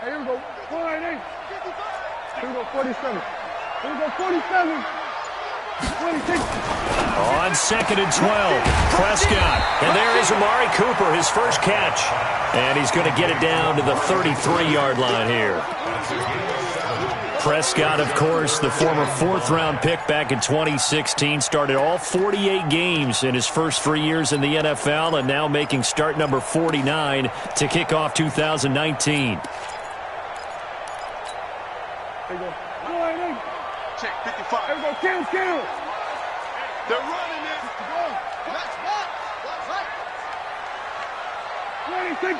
Here we go. 48. Here we go. 47. Here we go. 47. 26. On 2nd and 12, Prescott. And there is Amari Cooper, his first catch. And he's going to get it down to the 33-yard line here. Prescott, of course, the former 4th-round pick back in 2016, started all 48 games in his first 3 years in the NFL, and now making start number 49 to kick off 2019. There you go. Check 55. There we go. Kill. They're running it. Go. Let's go. 26.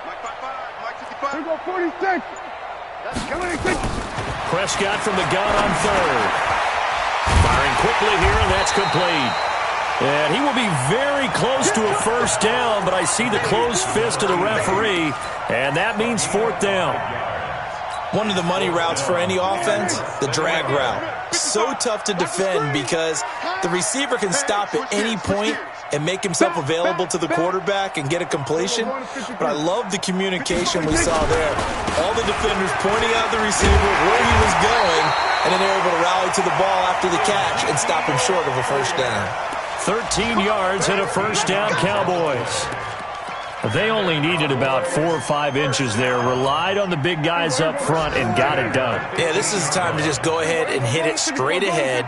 Mike 55. Mike 55. Here we go. 46. That's 26. Prescott from the gun on 3rd. Firing quickly here, and that's complete. And he will be very close to a first down, but I see the closed fist of the referee, and that means 4th down. One of the money routes for any offense, the drag route. So tough to defend because the receiver can stop at any point and make himself available to the quarterback and get a completion. But I love the communication we saw there. All the defenders pointing out the receiver where he was going, and then they're able to rally to the ball after the catch and stop him short of a first down. 13 yards and a first down, Cowboys. They only needed about 4 or 5 inches there, relied on the big guys up front, and got it done. Yeah, this is the time to just go ahead and hit it straight ahead.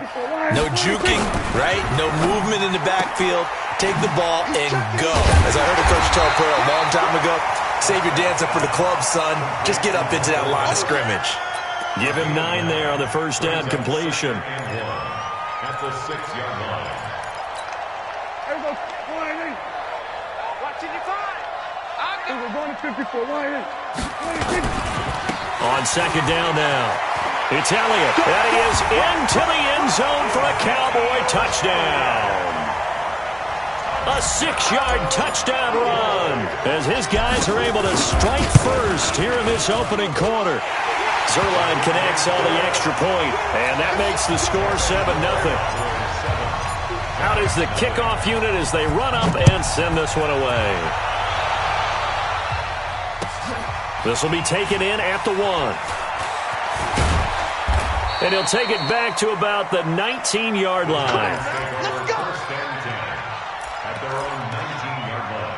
No juking, right? No movement in the backfield. Take the ball and go. As I heard a coach tell a player a long time ago, save your dancing for the club, son. Just get up into that line of scrimmage. Give him 9 there on the first down completion. At the 6-yard line. There we go. 48. Watching you find. We're going to 54. 26. On 2nd down now, it's Elliott. And he is into the end zone for a Cowboy touchdown. A 6-yard touchdown run as his guys are able to strike first here in this opening quarter. Zerline connects on the extra point, and that makes the score 7-0. Out is the kickoff unit as they run up and send this one away. This will be taken in at the 1. And he'll take it back to about the 19-yard line. Let's go. First and 10 at their own 19-yard line.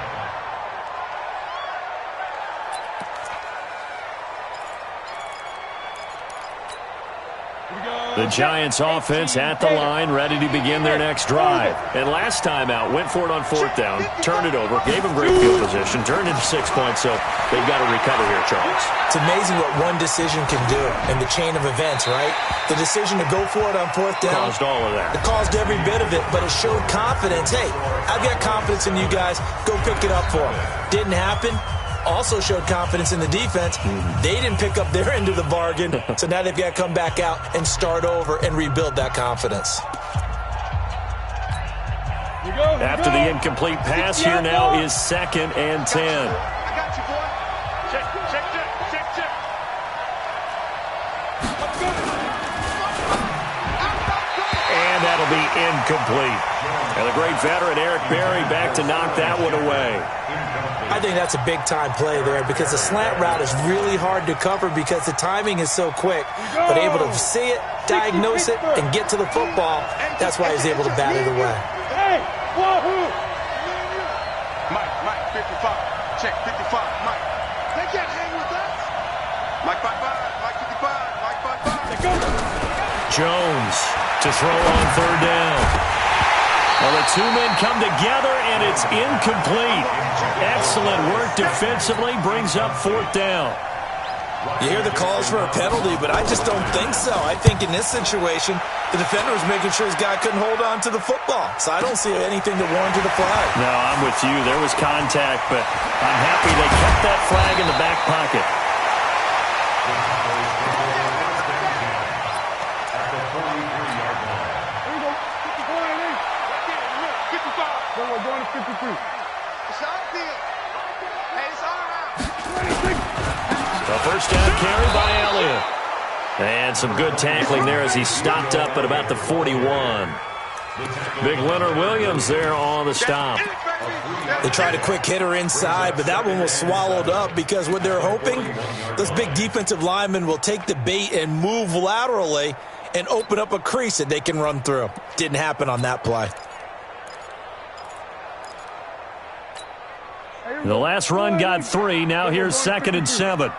The Giants offense at the line, ready to begin their next drive. And last time out, went for it on 4th down, turned it over, gave them great field position, turned into 6 points, so they've got to recover here, Charles. It's amazing what one decision can do in the chain of events, right? The decision to go for it on 4th down. Caused all of that. It caused every bit of it, but it showed confidence. Hey, I've got confidence in you guys. Go pick it up for them. Didn't happen. Also showed confidence in the defense. They didn't pick up their end of the bargain, so now they've got to come back out and start over and rebuild that confidence. After the incomplete pass, here now is 2nd and 10. I got you, boy. Check. And that'll be incomplete. And the great veteran Eric Berry back to knock that one away. I think that's a big-time play there because the slant route is really hard to cover because the timing is so quick. But able to see it, diagnose it, and get to the football, that's why he's able to bat it away. Hey, wahoo! Mike, 55. Check, 55. Mike. They can't hang with us. Mike 55. Mike 55. Mike 55. Let's go. Jones to throw on 3rd down. Well, the 2 men come together, and it's incomplete. Excellent work defensively, brings up 4th down. You hear the calls for a penalty, but I just don't think so. I think in this situation, the defender was making sure his guy couldn't hold on to the football. So I don't see anything that warranted a flag. No, I'm with you. There was contact, but I'm happy they kept that flag in the back pocket. We're going to 53. It's our field. Hey, it's all right. 26. The first down carry by Elliott. And some good tackling there as he stopped up at about the 41. Big Leonard Williams there on the stop. They tried a quick hitter inside, but that one was swallowed up because what they're hoping, those big defensive linemen will take the bait and move laterally and open up a crease that they can run through. Didn't happen on that play. The last run got 3. Now here's 2nd and 7.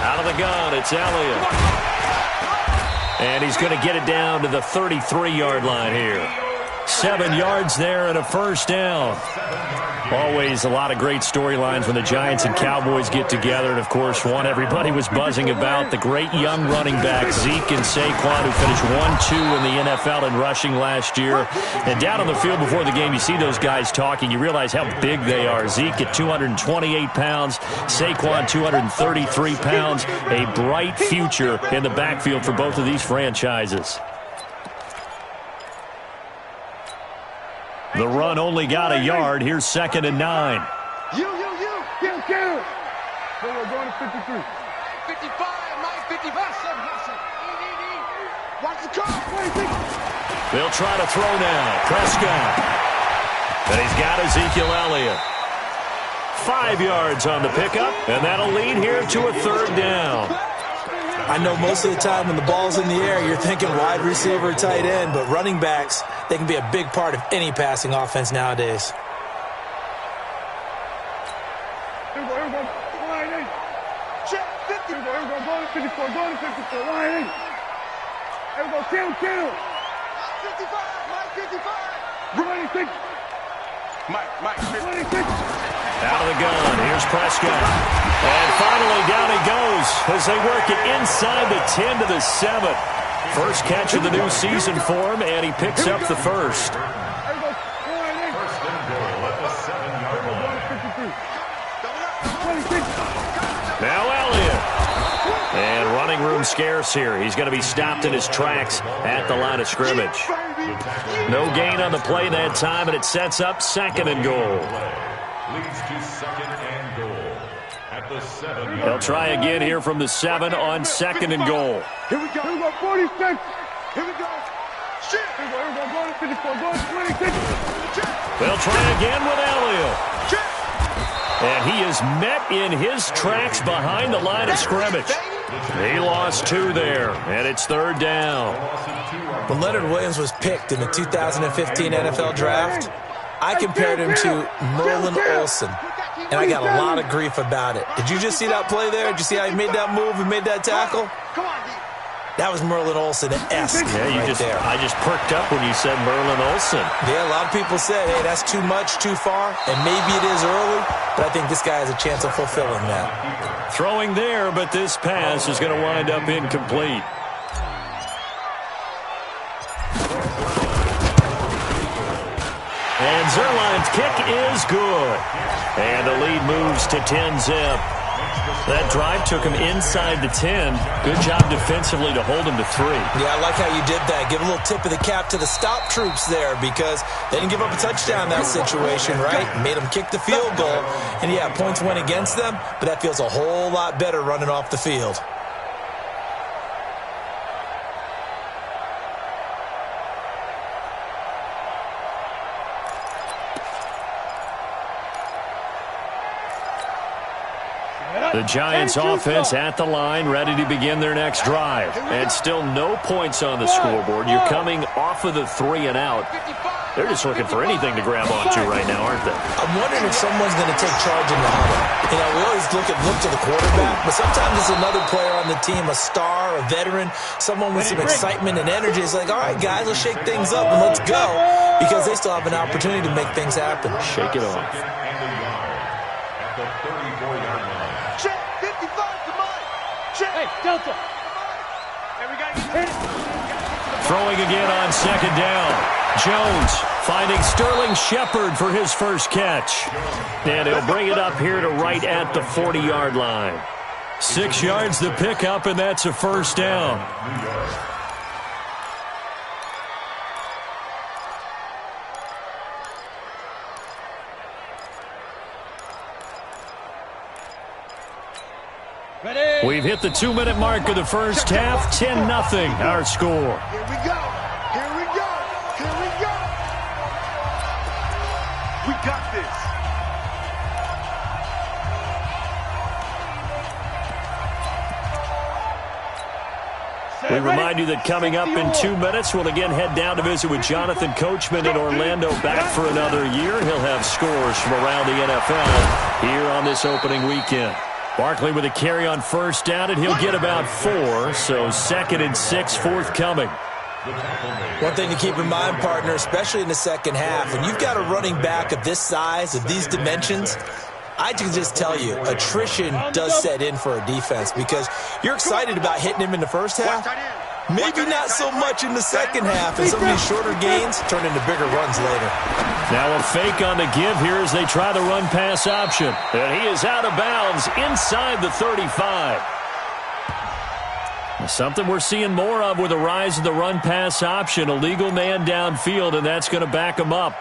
Out of the gun, it's Elliott. And he's going to get it down to the 33-yard line here. 7 yards there and a first down. Always a lot of great storylines when the Giants and Cowboys get together. And, of course, one everybody was buzzing about, the great young running back, Zeke and Saquon, who finished 1-2 in the NFL in rushing last year. And down on the field before the game, you see those guys talking. You realize how big they are. Zeke at 228 pounds, Saquon 233 pounds. A bright future in the backfield for both of these franchises. The run only got a yard. Here's 2nd and 9. You. We're going to 53. 55, Mike, 55. Watch the car. They'll try to throw now. Prescott. And he's got Ezekiel Elliott. 5 yards on the pickup, and that'll lead here to a 3rd down. I know most of the time when the ball's in the air, you're thinking wide receiver, tight end, but running backs, they can be a big part of any passing offense nowadays. Out of the gun, here's Prescott. And finally down he goes as they work it inside the 10 to the 7. First catch of the new season for him, and he picks up the first. First and goal at the 7-yard line. Now Elliott. And running room scarce here. He's going to be stopped in his tracks at the line of scrimmage. No gain on the play that time, and it sets up 2nd and goal. Leads to 2nd and goal at the 7-yard line. They'll try again here from the 7 on 2nd and goal. Here we go, 46. Here we go. Shit. Here we go, 54, 26. They'll try again with Elliott. And he is met in his tracks behind the line of scrimmage. He lost 2 there, and it's 3rd down. When Leonard Williams was picked in the 2015 NFL Draft, I compared him to Merlin Olsen, and I got a lot of grief about it. Did you just see that play there? Did you see how he made that move and made that tackle? That was Merlin Olsen-esque there. I just perked up when you said Merlin Olsen. Yeah, a lot of people said, hey, that's too much, too far, and maybe it is early, but I think this guy has a chance of fulfilling that. Throwing there, but this pass is going to wind up incomplete. And Zerline's kick is good. And the lead moves to 10-zip. That drive took him inside the 10. Good job defensively to hold him to 3. Yeah, I like how you did that. Give a little tip of the cap to the stop troops there because they didn't give up a touchdown in that situation, right? Made them kick the field goal. And, yeah, points went against them, but that feels a whole lot better running off the field. The Giants offense at the line, ready to begin their next drive. And still no points on the scoreboard. You're coming off of the 3 and out. They're just looking for anything to grab onto right now, aren't they? I'm wondering if someone's going to take charge in the huddle. You know, we always look to the quarterback, but sometimes it's another player on the team, a star, a veteran, someone with some excitement and energy. It's like, all right, guys, let's shake things up and let's go because they still have an opportunity to make things happen. Shake it off. At the 34-yard line. Check, 55 to Mike. Check. Hey, Delta. And we got to get it. Throwing again on 2nd down. Jones finding Sterling Shepard for his first catch. And he'll bring it up here to right at the 40-yard line. 6 yards the pickup, and that's a first down. We've hit the 2-minute mark of the first half. 10-0 our score. Here we go. Here we go. Here we go. We got this. We remind you that coming up in 2 minutes, we'll again head down to visit with Jonathan Coachman in Orlando, back for another year. He'll have scores from around the NFL here on this opening weekend. Barkley with a carry on first down, and he'll get about 4, so 2nd and 6 forthcoming. One thing to keep in mind, partner, especially in the second half, when you've got a running back of this size, of these dimensions, I can just tell you, attrition does set in for a defense because you're excited about hitting him in the first half. Maybe not so much in the second half, and some of these shorter gains turn into bigger runs later. Now a fake on the give here as they try the run-pass option. And he is out of bounds inside the 35. Something we're seeing more of with the rise of the run-pass option. A legal man downfield, and that's going to back him up.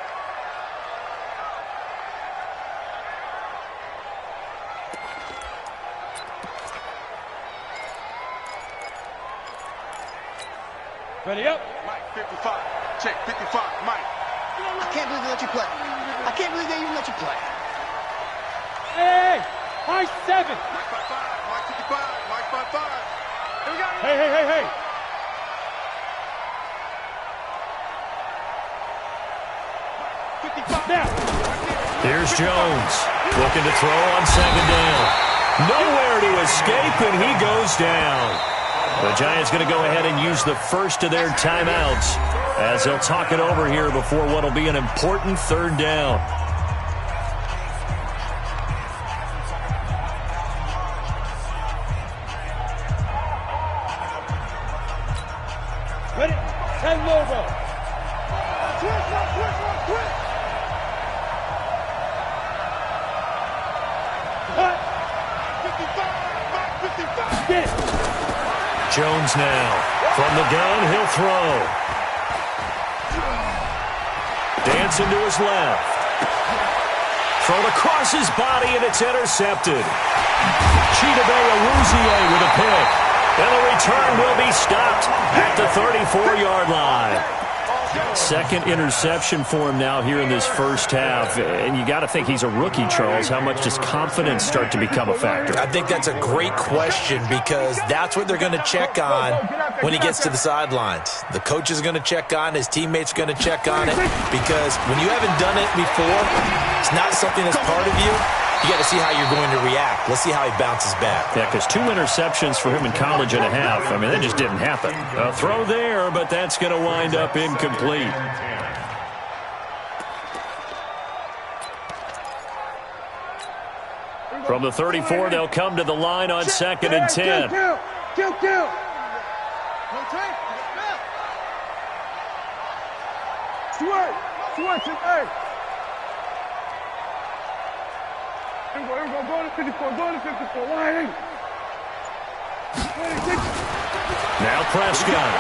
Ready up. Mike, 55. Check, 55. Mike. I can't believe they let you play. I can't believe they even let you play. Hey, Mike 7. Mike 55. Mike 55. Mike 55. Here we go. Hey. Now. Here's Jones looking to throw on 2nd down. Nowhere to escape, and he goes down. The Giants going to go ahead and use the first of their timeouts as they'll talk it over here before what will be an important 3rd down. Ready? 10 logo. Twist. Cut. 55. Mike 55. Get it. Jones now. From the gun, he'll throw. Dancing to his left. Thrown across his body, and it's intercepted. Chidobe Awuzie with a pick. And the return will be stopped at the 34-yard line. 2nd interception for him now here in this first half. And you got to think he's a rookie, Charles. How much does confidence start to become a factor? I think that's a great question because that's what they're going to check on when he gets to the sidelines. The coach is going to check on, his teammates are going to check on it because when you haven't done it before, it's not something that's part of you. You got to see how you're going to react. Let's see how he bounces back. Yeah, because 2 interceptions for him in college and a half. I mean, that just didn't happen. A throw there, but that's going to wind up incomplete. From the 34, they'll come to the line on 2nd and 10. Kill. Switch. Hey. Here we go. Go to 54. Line. Now Prescott.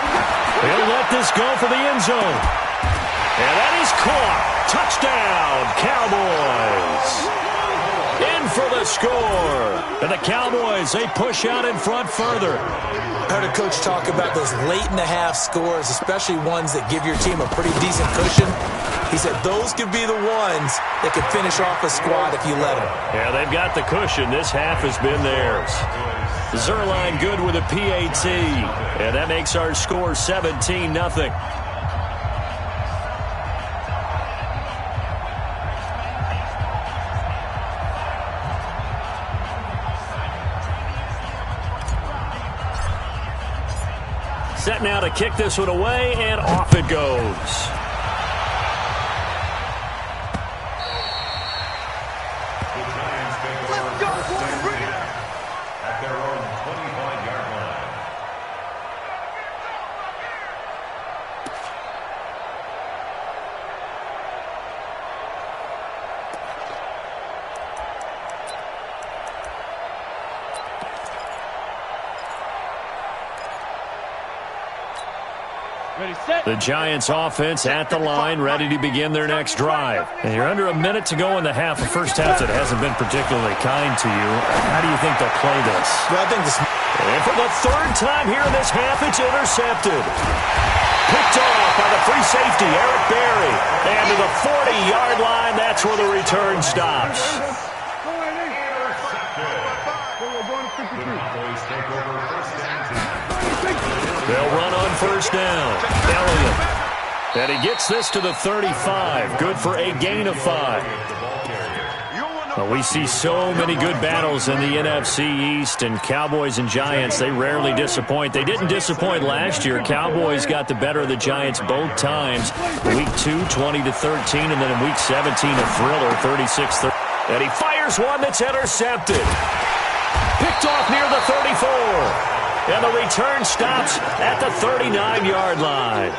He'll let this go for the end zone. And that is caught. Touchdown, Cowboys. In for the score. And the Cowboys, they push out in front further. I heard a coach talk about those late-in-the-half scores, especially ones that give your team a pretty decent cushion. He said those could be the ones that could finish off a squad if you let them. Yeah, they've got the cushion. This half has been theirs. Zerline good with a PAT. And that makes our score 17-0. Set now to kick this one away, and off it goes. At their own 25-yard line. The Giants offense at the line, ready to begin their next drive. And you're under a minute to go in the half. The first half that hasn't been particularly kind to you. How do you think they'll play this? Well, I think this... And for the third time here in this half, it's intercepted. Picked off by the free safety, Eric Berry. And to the 40-yard line, that's where the return stops. They'll run on first down. Elliott. And he gets this to the 35. Good for a gain of 5. Well, we see so many good battles in the NFC East, and Cowboys and Giants, they rarely disappoint. They didn't disappoint last year. Cowboys got the better of the Giants both times. Week 2, 20-13, and then in Week 17, a thriller, 36-30. And he fires one that's intercepted. Picked off near the 34. And the return stops at the 39-yard line.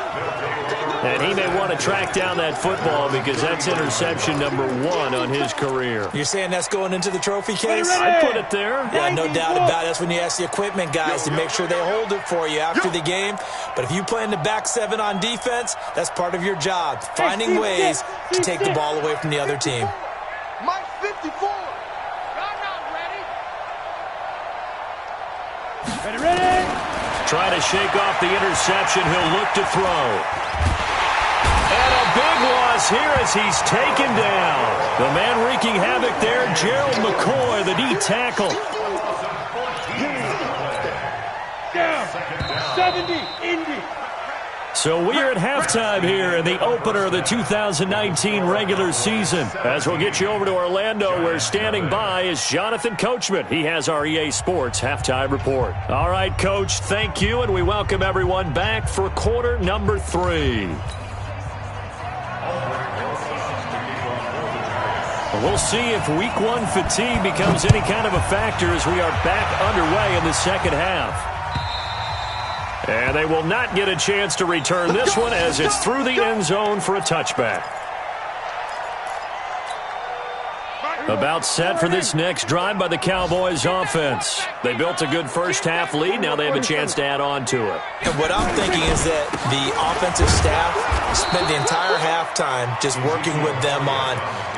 And he may want to track down that football because that's interception number 1 on his career. You're saying that's going into the trophy case? I'd put it there. Yeah, no doubt about it. That's when you ask the equipment guys to make sure they hold it for you after the game. But if you play in the back 7 on defense, that's part of your job, finding ways to take the ball away from the other team. Mike 54. Ready? Trying to shake off the interception. He'll look to throw. And a big loss here as he's taken down. The man wreaking havoc there, Gerald McCoy, the D tackle. Down. 70, Indy. So we are at halftime here in the opener of the 2019 regular season. As we'll get you over to Orlando, where standing by is Jonathan Coachman. He has our EA Sports halftime report. All right, Coach, thank you, and we welcome everyone back for quarter number 3. We'll see if Week 1 fatigue becomes any kind of a factor as we are back underway in the second half. And they will not get a chance to return this one as it's through the end zone for a touchback. About set for this next drive by the Cowboys offense. They built a good first half lead. Now they have a chance to add on to it. And what I'm thinking is that the offensive staff spent the entire halftime just working with them on,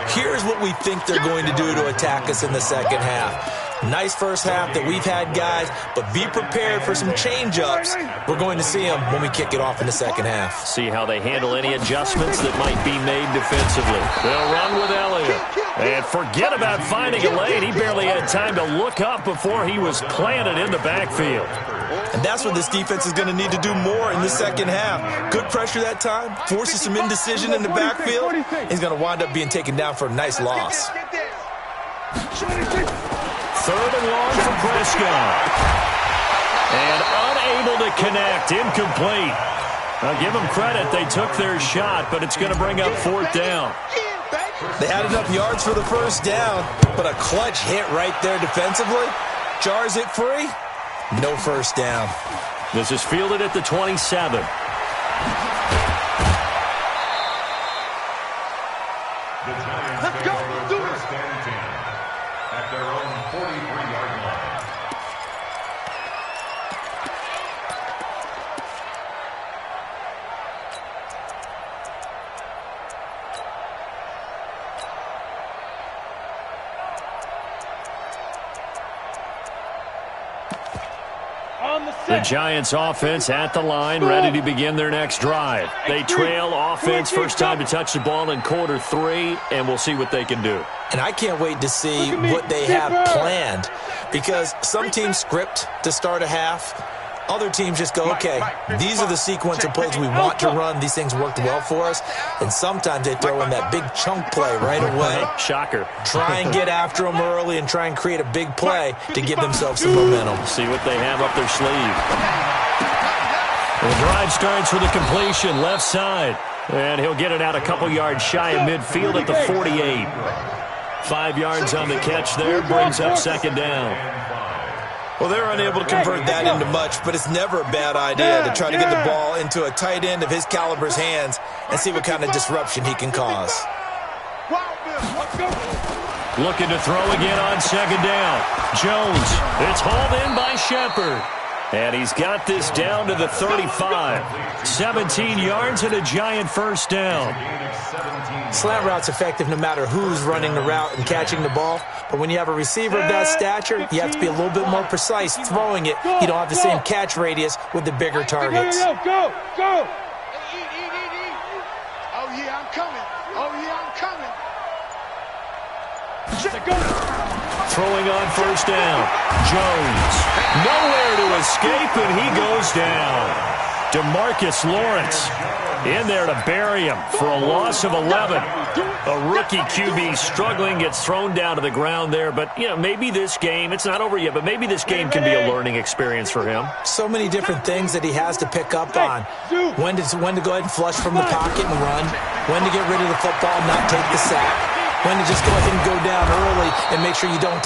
here's what we think they're going to do to attack us in the second half. Nice first half that we've had, guys, but be prepared for some change-ups. We're going to see them when we kick it off in the second half. See how they handle any adjustments that might be made defensively. They'll run with Elliott. And forget about finding a lane. He barely had time to look up before he was planted in the backfield. And that's what this defense is going to need to do more in the second half. Good pressure that time, forces some indecision in the backfield. He's going to wind up being taken down for a nice loss. Third and long for Prescott. And unable to connect. Incomplete. I'll give them credit. They took their shot, but it's going to bring up 4th down. They had enough yards for the first down, but a clutch hit right there defensively. Jars it free. No first down. This is fielded at the 27. Let's go. Do it. At their own 43-yard line. The Giants offense at the line, ready to begin their next drive. They trail offense, first time to touch the ball in quarter 3, and we'll see what they can do. And I can't wait to see what they have planned, because some teams script to start a half. Other teams just go, okay, these are the sequence of plays we want to run. These things worked well for us. And sometimes they throw in that big chunk play right away. Shocker. Try and get after them early and try and create a big play to give themselves some momentum. See what they have up their sleeve. The drive starts with a completion, left side. And he'll get it out a couple yards shy of midfield at the 48. 5 yards on the catch there, brings up second down. Well, they're unable to convert that into much, but it's never a bad idea to try to get the ball into a tight end of his caliber's hands and see what kind of disruption he can cause. Looking to throw again on second down. Jones, it's hauled in by Shepard. And he's got this down to the 35. 17 yards and a giant first down. Slant route's effective no matter who's running the route and catching the ball. But when you have a receiver of that stature, you have to be a little bit more precise throwing it. You don't have the same catch radius with the bigger targets. Go, go, go. Oh, yeah, I'm coming. Oh, yeah, I'm coming. Throwing on first down. Jones. Nowhere to escape, and he goes down. DeMarcus Lawrence in there to bury him for a loss of 11. A rookie QB struggling, gets thrown down to the ground there. But, you know, maybe this game, it's not over yet, but maybe this game can be a learning experience for him. So many different things that he has to pick up on. When to go ahead and flush from the pocket and run. When to get rid of the football and not take the sack. When to just go ahead and go down early and make sure you don't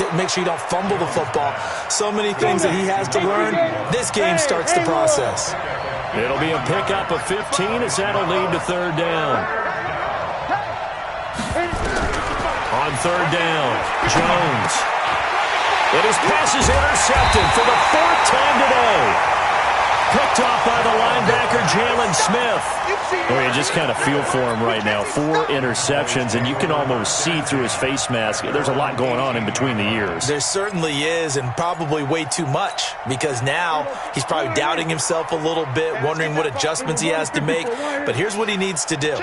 fumble the football. So many things that he has to learn. This game starts the process. It'll be a pickup of 15 as that'll lead to third down. On third down, Jones. And his pass is intercepted for the fourth time today. Picked off by the linebacker, Jalen Smith. Well, you just kind of feel for him right now. 4 interceptions, and you can almost see through his face mask. There's a lot going on in between the ears. There certainly is, and probably way too much, because now he's probably doubting himself a little bit, wondering what adjustments he has to make. But here's what he needs to do.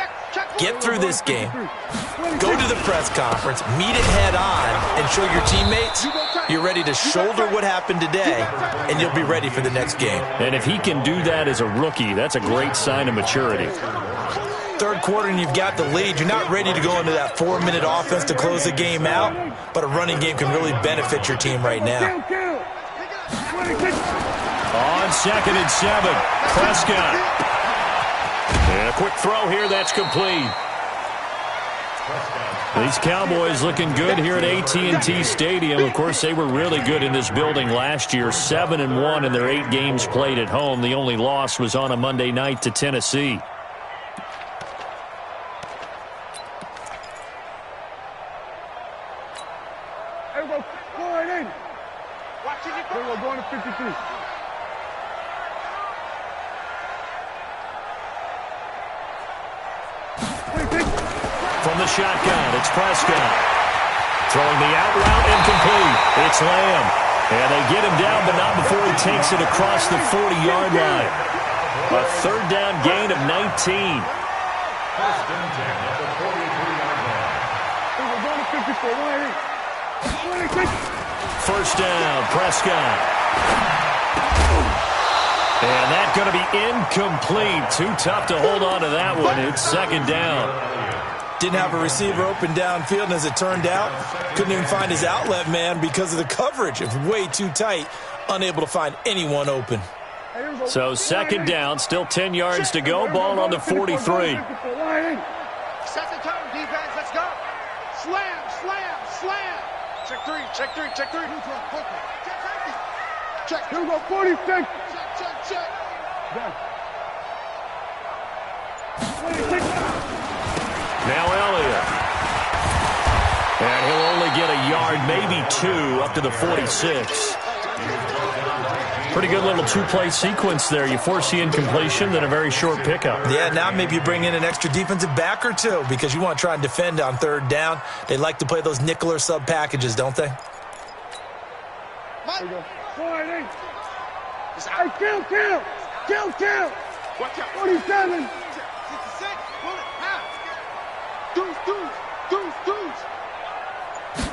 Get through this game. Go to the press conference, meet it head on, and show your teammates you're ready to shoulder what happened today, and you'll be ready for the next game. And if he can do that as a rookie, that's a great sign of maturity. Third quarter and you've got the lead. You're not ready to go into that 4-minute offense to close the game out, but a running game can really benefit your team right now. On 2nd and 7, Prescott. And a quick throw here, that's complete. These Cowboys looking good here at AT&T Stadium. Of course, they were really good in this building last year. 7-1 in their 8 games played at home. The only loss was on a Monday night to Tennessee. Everybody, go right in. Everybody going to 53. From the shotgun, it's Prescott. Throwing the out route, incomplete. It's Lamb. And they get him down, but not before he takes it across the 40-yard line. A third down gain of 19. First and 10 at the 43-yard line. We're going to 54. Right in. First down, Prescott. And that's going to be incomplete. Too tough to hold on to that one. It's second down. Didn't have a receiver open downfield, and as it turned out, couldn't even find his outlet man because of the coverage. It was way too tight, unable to find anyone open. So second down, still 10 yards to go. Ball on the 43. Set the tone, defense. Let's go. Slam, slam, slam. Check 3, check 3, check 3. Check. Here we go, 46. Check. Done. Now Elliott. And he'll only get a yard, maybe 2, up to the 46. Pretty good little 2-play sequence there. You force the incompletion, then a very short pickup. Yeah, now maybe you bring in an extra defensive back or 2 because you want to try and defend on third down. They like to play those nickel or sub packages, don't they? Here we go. Right in. Hey, kill. Watch out. 47. 66. Pull it. Half. Deuce.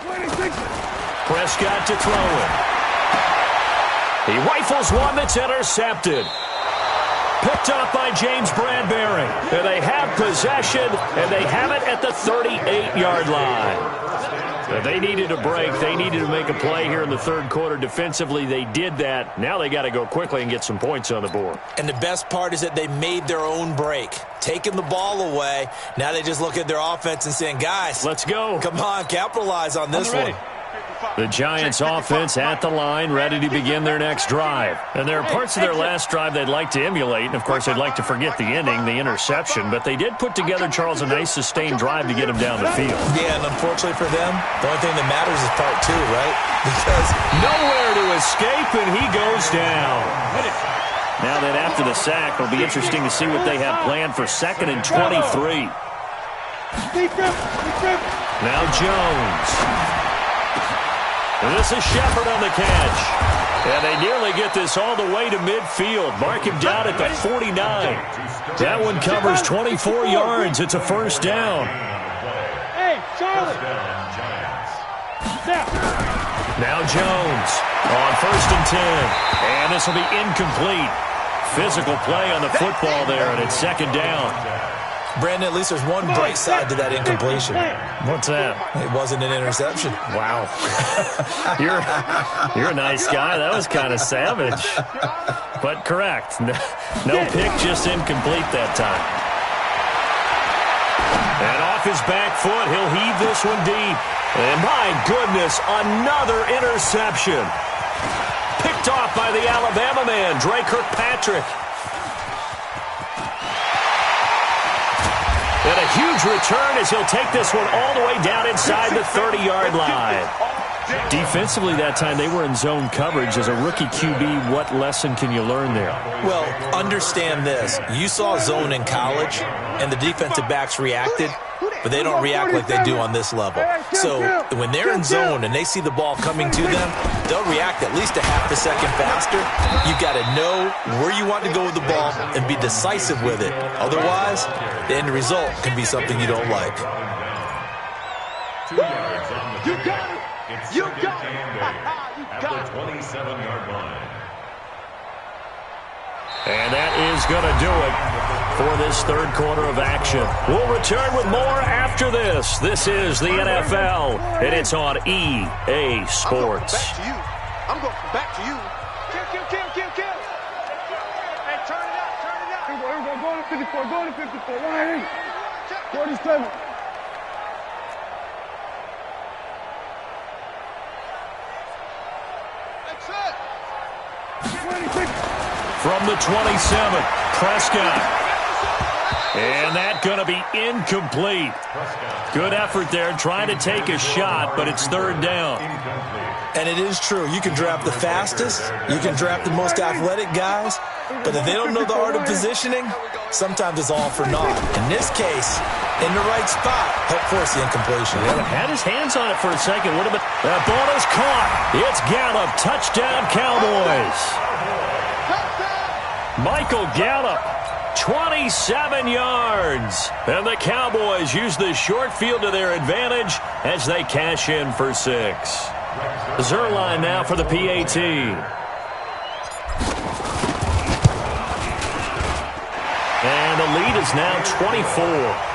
26. Prescott to throw it. He rifles one that's intercepted. Picked off by James Bradbury. And they have possession, and they have it at the 38-yard line. They needed a break. They needed to make a play here in the third quarter. Defensively, they did that. Now they got to go quickly and get some points on the board. And the best part is that they made their own break. Taking the ball away. Now they just look at their offense and saying, guys, let's go. Come on, capitalize on this one. The Giants offense at the line, ready to begin their next drive. And there are parts of their last drive they'd like to emulate, and of course they'd like to forget the ending, the interception, but they did put together, Charles, a nice sustained drive to get them down the field. Yeah, and unfortunately for them, the only thing that matters is part two, right? Because nowhere to escape, and he goes down. Now that after the sack, it'll be interesting to see what they have planned for 2nd and 23. Now Jones. This is Shepard on the catch. And they nearly get this all the way to midfield. Mark him down at the 49. That one covers 24 yards. It's a first down. Hey, Charlie. Now Jones on 1st and 10. And this will be incomplete. Physical play on the football there, and it's 2nd down. Brandon, at least there's one bright side to that incompletion. What's that? It wasn't an interception. Wow. You're a nice guy. That was kind of savage. But correct. No pick, just incomplete that time. And off his back foot, he'll heave this one deep. And my goodness, another interception. Picked off by the Alabama man, Dre Kirkpatrick. And a huge return as he'll take this one all the way down inside the 30-yard line. Defensively that time, they were in zone coverage. As a rookie QB, what lesson can you learn there? Well, understand this. You saw zone in college, and the defensive backs reacted, but they don't react like they do on this level. So when they're in zone and they see the ball coming to them, they'll react at least a half a second faster. You've got to know where you want to go with the ball and be decisive with it. Otherwise, the end result can be something you don't like. 2 yards on the You got it. It's You second got it. and 8 You at got the 27-yard line. And that is going to do it for this third quarter of action. We'll return with more after this. This is the NFL, and it's on EA Sports. I'm going back to you. Kill. Hey, turn it out. Here we go. Go to 54. Go to 54. 47. That's it. 26. From the 27, Prescott. And that's going to be incomplete. Good effort there, trying to take a shot, but it's 3rd down. And it is true. You can draft the fastest. You can draft the most athletic guys. But if they don't know the art of positioning, sometimes it's all for naught. In this case, in the right spot, help force the incompletion. Yeah, had his hands on it for a second. Would have been. That ball is caught. It's Gallup. Touchdown, Cowboys. Michael Gallup, 27 yards. And the Cowboys use the short field to their advantage as they cash in for 6. Zerline now for the PAT. And the lead is now 24.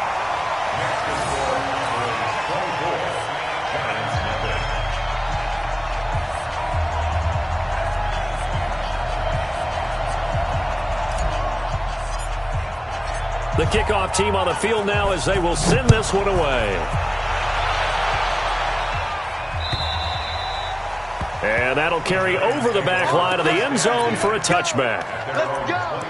The kickoff team on the field now as they will send this one away. And that'll carry over the back line of the end zone for a touchback. Let's go.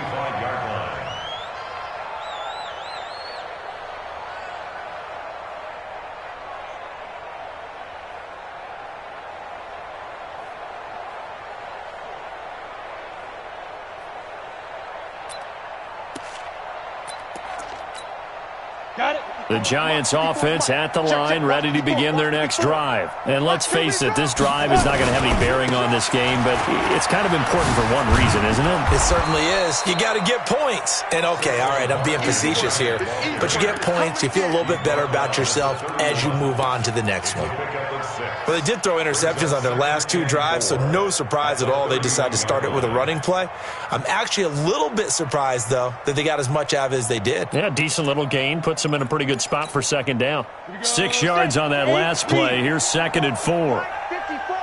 The Giants offense at the line, ready to begin their next drive. And let's face it, this drive is not going to have any bearing on this game, but it's kind of important for one reason, isn't it? It certainly is. You got to get points. And okay, all right, I'm being facetious here. But you get points, you feel a little bit better about yourself as you move on to the next one. Well, they did throw interceptions on their last 2 drives, so no surprise at all they decided to start it with a running play. I'm actually a little bit surprised, though, that they got as much out of it as they did. Yeah, decent little gain. Puts them in a pretty good spot for 2nd down. 6 yards on that last play. Here's 2nd and 4. 54.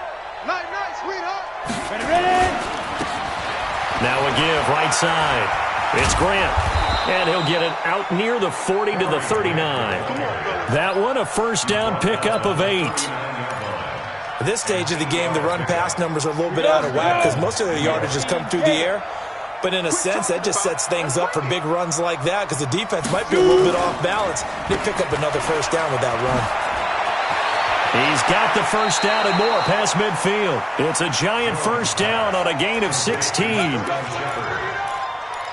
Night, sweetheart. Ready. Now a give right side. It's Grant. And he'll get it out near the 40 to the 39. That one a first down pickup of 8. At this stage of the game, the run-pass numbers are a little bit out of whack because most of their yardage has come through the air. But in a sense, that just sets things up for big runs like that because the defense might be a little bit off balance. They pick up another first down with that run. He's got the first down and more past midfield. It's a giant first down on a gain of 16.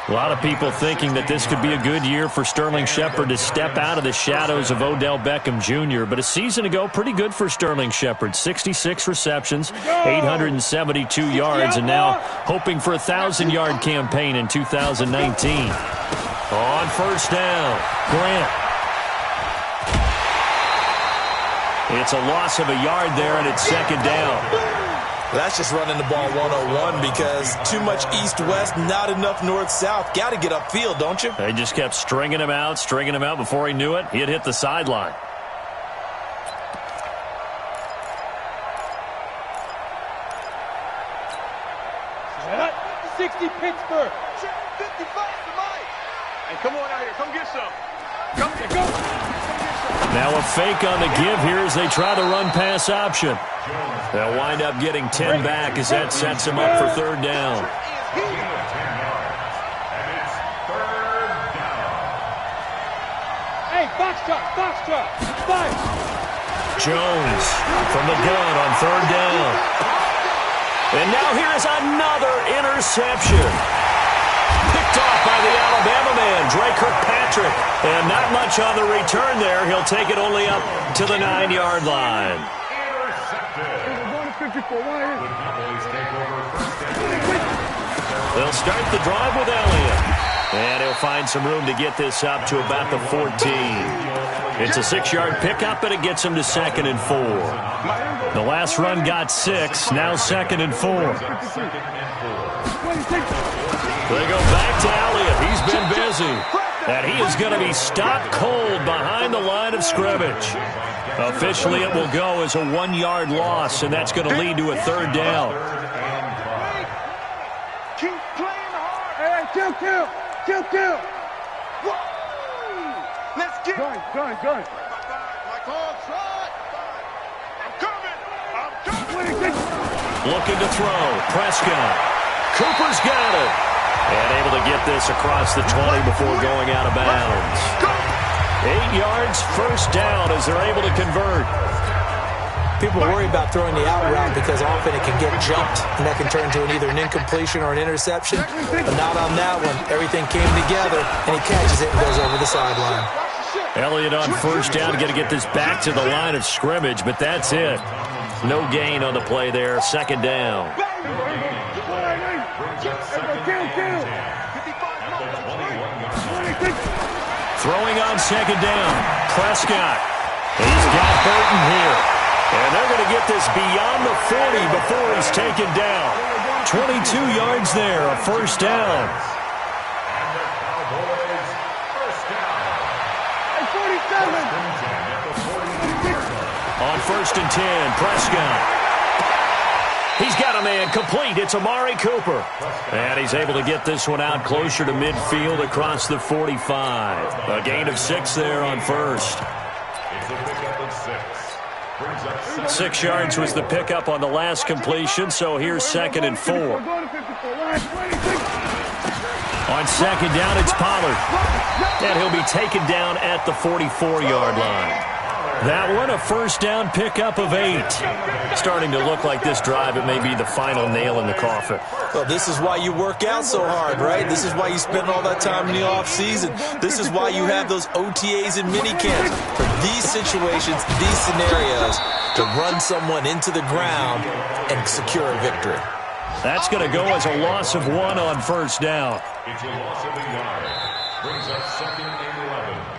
A lot of people thinking that this could be a good year for Sterling Shepard to step out of the shadows of Odell Beckham Jr. But a season ago, pretty good for Sterling Shepard. 66 receptions, 872 yards, and now hoping for a 1,000-yard campaign in 2019. On first down, Grant. It's a loss of a yard there, and it's second down. That's just running the ball 101 because too much east-west, not enough north-south. Got to get upfield, don't you? They just kept stringing him out before he knew it. He had hit the sideline. Set up. 60 Pittsburgh. 55 to Mike. Hey, come on out here. Come get some. Come get some. Now a fake on the give here as they try the run-pass option. They'll wind up getting 10 back as that sets them up for third down. Hey, Foxtrot. Fight. Jones from the gun on third down. And now here's another interception. Picked off by the Alabama man, Dre Kirkpatrick. And not much on the return there. He'll take it only up to the 9-yard line. They'll start the drive with Elliott. And he'll find some room to get this up to about the 14. It's a 6-yard pickup, and it gets him to 2nd and 4. The last run got 6, now 2nd and 4. They go back to Elliott. He's been busy. And he is going to be stopped cold behind the line of scrimmage. Officially, it will go as a 1-yard loss, and that's going to lead to a third down. Keep playing hard. Hey, kill. Let's get Gun. My call, try. I'm coming. Looking to throw. Prescott. Cooper's got it. And able to get this across the 20 before going out of bounds. 8 yards, first down as they're able to convert. People worry about throwing the out route because often it can get jumped, and that can turn into either an incompletion or an interception. But not on that one. Everything came together, and he catches it and goes over the sideline. Elliott on first down, got to get this back to the line of scrimmage, but that's it. No gain on the play there, second down. Throwing on second down, Prescott. He's got Burton here. And they're going to get this beyond the 40 before he's taken down. 22 yards there, a first down. On first and 10, Prescott. He's got a man complete. It's Amari Cooper. And he's able to get this one out closer to midfield across the 45. A gain of 6 there on first. 6 yards was the pickup on the last completion, so here's second and 4. On second down, it's Pollard. And he'll be taken down at the 44-yard line. That one, a first down pickup of 8. Starting to look like this drive, it may be the final nail in the coffin. Well, this is why you work out so hard, right? This is why you spend all that time in the offseason. This is why you have those OTAs and minicamps. For these situations, these scenarios, to run someone into the ground and secure a victory. That's going to go as a loss of 1 on first down. It's a loss of a yard. Brings up second and 11.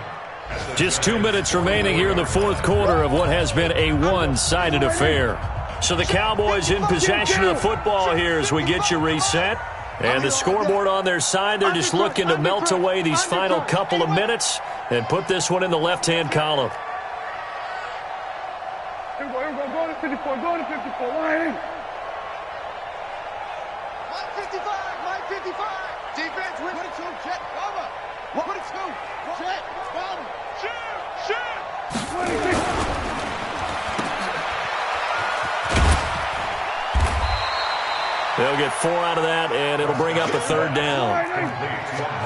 Just 2 minutes remaining here in the fourth quarter of what has been a one-sided affair. So the Cowboys in possession of the football here as we get you reset. And the scoreboard on their side, they're just looking to melt away these final couple of minutes and put this one in the left-hand column. Here we go. Go to 54. Go to 54. Line. Mike 55. Mike 55. Defense with 22. Check. Cover. 22. Check. Cover. Shoot. 26. They'll get 4 out of that, and it'll bring up a third down.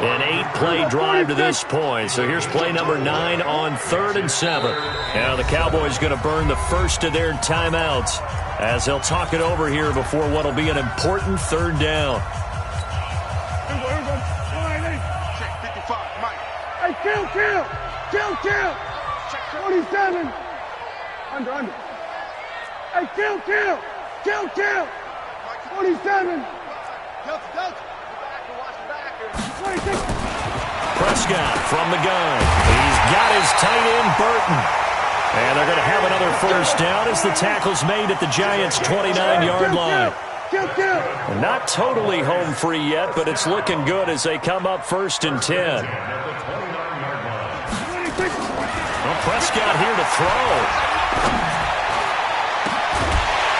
An 8-play drive to this point. So here's play number 9 on 3rd and 7. Now the Cowboys going to burn the first of their timeouts as they'll talk it over here before what will be an important third down. Hey, kill! 47! Under. Hey, kill! 47! Prescott from the gun. He's got his tight end, Burton. And they're going to have another first down as the tackle's made at the Giants' 29-yard line. Not totally home free yet, but it's looking good as they come up 1st and 10. Well, Prescott here to throw.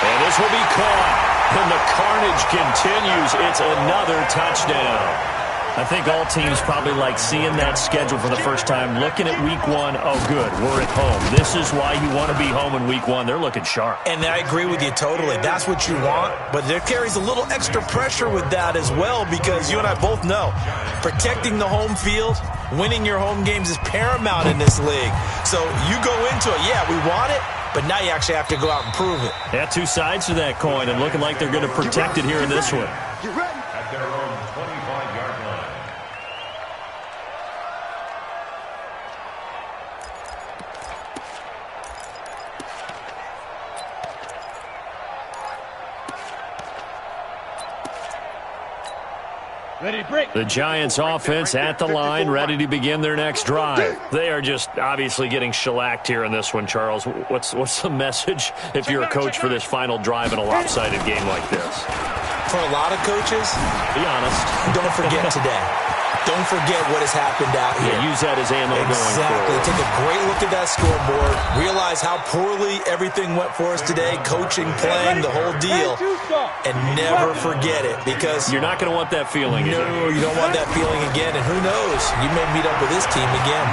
And this will be caught. And the carnage continues. It's another touchdown. I think all teams probably like seeing that schedule for the first time, looking at week 1. Oh, good, we're at home. This is why you want to be home in week 1. They're looking sharp. And I agree with you totally. That's what you want. But there carries a little extra pressure with that as well, because you and I both know protecting the home field, winning your home games is paramount in this league. So you go into it, yeah, we want it, but now you actually have to go out and prove it. Yeah, 2 sides to that coin, and looking like they're going to protect it here in this one. You ready? At their own 25-yard line. Ready to break. The Giants offense at the line, ready to begin their next drive. They are just obviously getting shellacked here in this one, Charles. What's the message if you're a coach for this final drive in a lopsided game like this? For a lot of coaches, be honest, don't forget today. Don't forget what has happened out here. Yeah, use that as ammo going forward. Take a great look at that scoreboard. Realize how poorly everything went for us today, coaching, playing, the whole deal. And never forget it, because you're not going to want that feeling again. No, you don't want that feeling again. And who knows? You may meet up with this team again.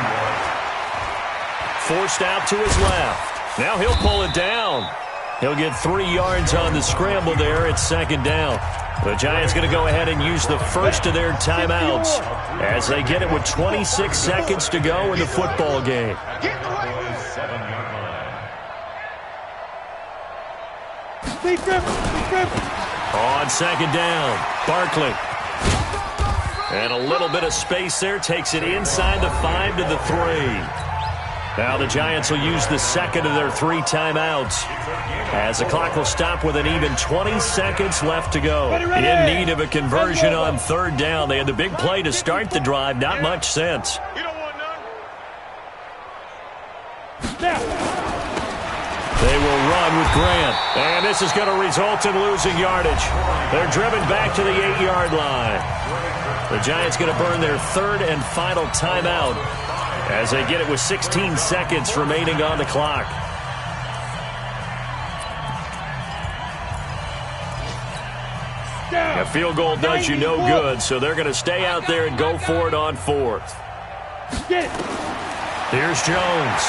Forced out to his left. Now he'll pull it down. He'll get 3 yards on the scramble there. It's 2nd down. The Giants going to go ahead and use the first of their timeouts as they get it with 26 seconds to go in the football game. On 2nd down, Barkley. And a little bit of space there. Takes it inside the 5 to the 3. Now the Giants will use the second of their 3 timeouts as the clock will stop with an even 20 seconds left to go. In need of a conversion on 3rd down. They had the big play to start the drive. Not much sense. They will run with Grant. And this is going to result in losing yardage. They're driven back to the 8-yard line. The Giants going to burn their 3rd and final timeout as they get it with 16 seconds remaining on the clock. A field goal does you no good, so they're going to stay out there and go for it on 4th. Here's Jones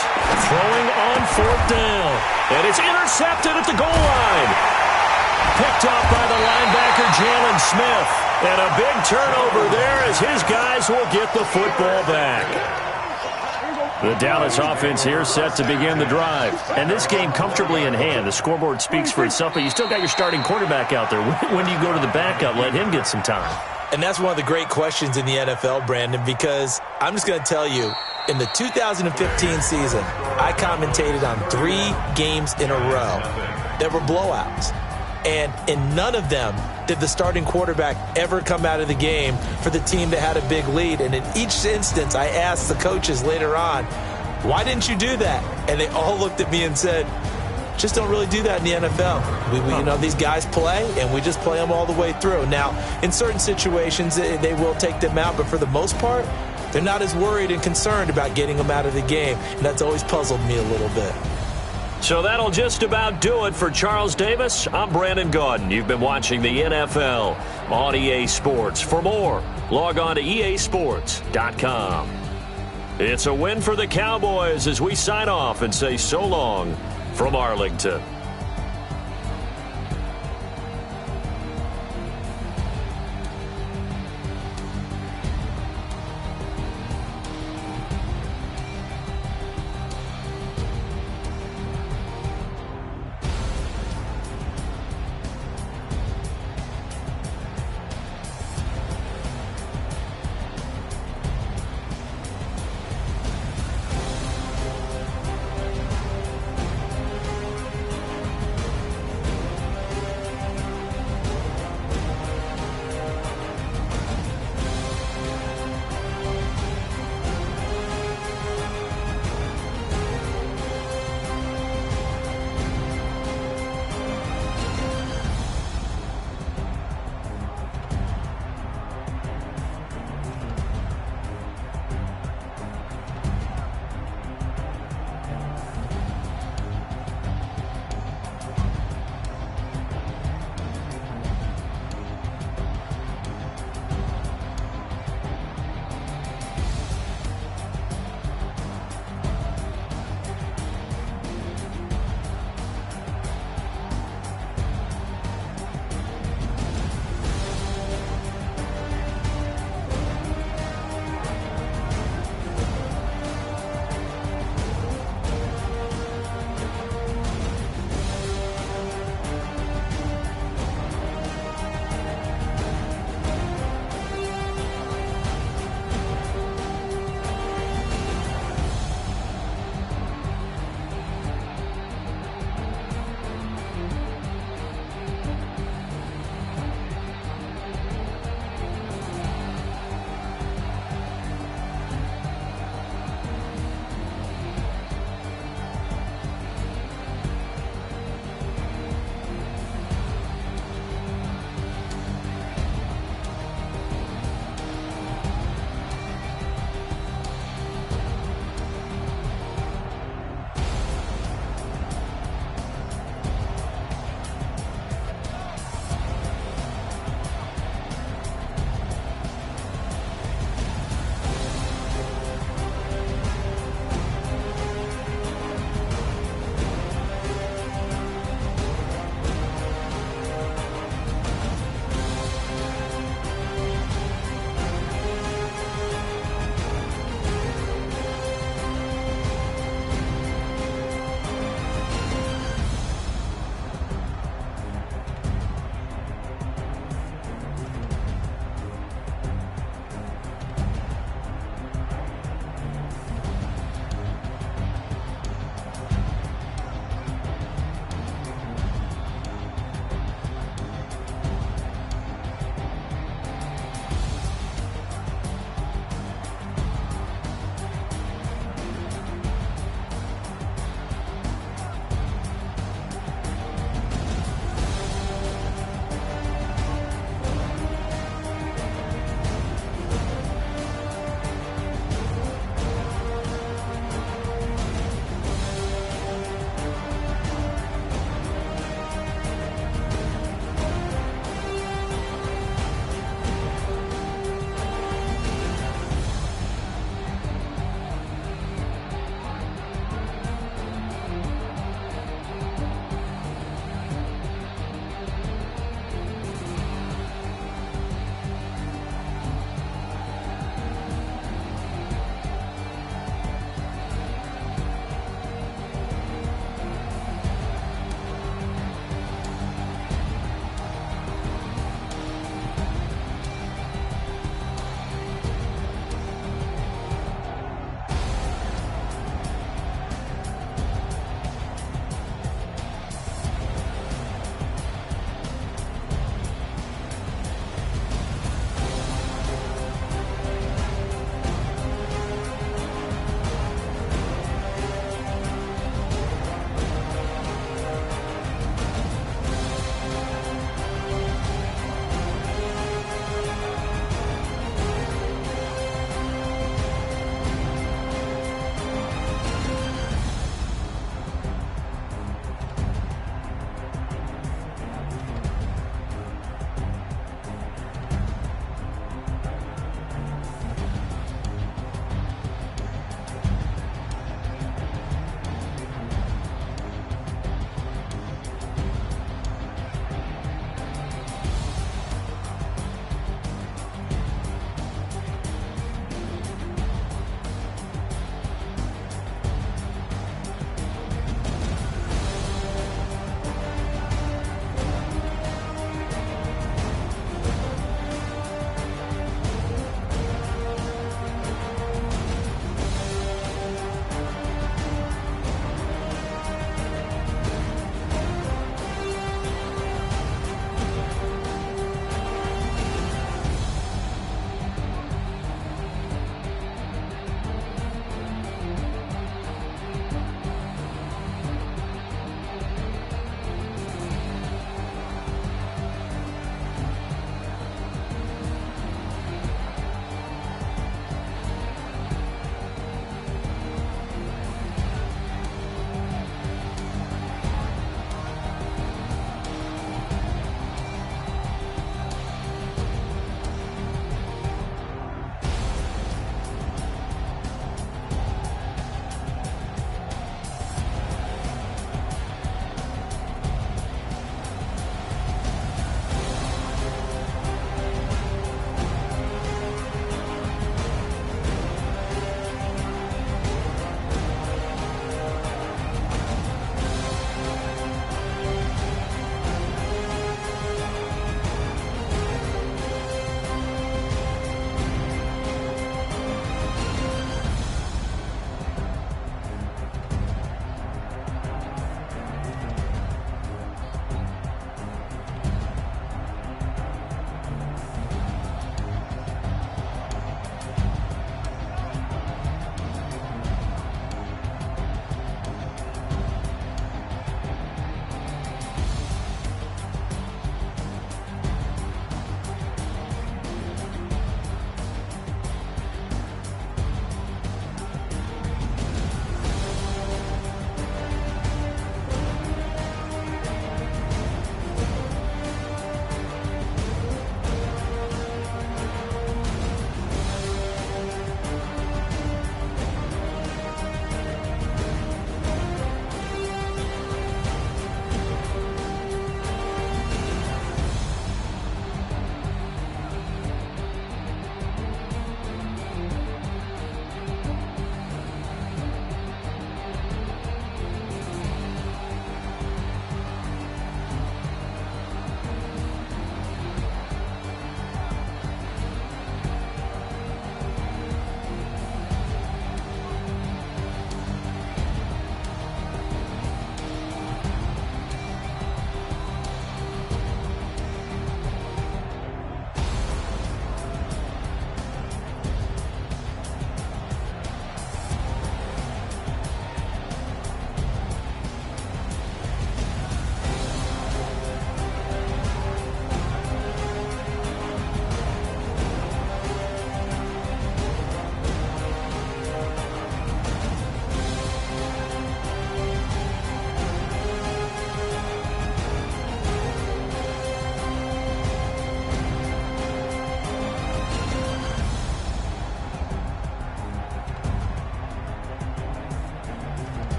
throwing on 4th down, and it's intercepted at the goal line. Picked off by the linebacker, Jalen Smith, and a big turnover there as his guys will get the football back. The Dallas offense here set to begin the drive. And this game comfortably in hand. The scoreboard speaks for itself, but you still got your starting quarterback out there. When do you go to the backup? Let him get some time. And that's one of the great questions in the NFL, Brandon, because I'm just going to tell you, in the 2015 season, I commentated on 3 games in a row that were blowouts. And in none of them did the starting quarterback ever come out of the game for the team that had a big lead. And in each instance, I asked the coaches later on, why didn't you do that? And they all looked at me and said, just don't really do that in the NFL. You know, these guys play, and we just play them all the way through. Now, in certain situations, they will take them out, but for the most part, they're not as worried and concerned about getting them out of the game. And that's always puzzled me a little bit. So that'll just about do it for Charles Davis. I'm Brandon Gaudin. You've been watching the NFL on EA Sports. For more, log on to easports.com. It's a win for the Cowboys as we sign off and say so long from Arlington.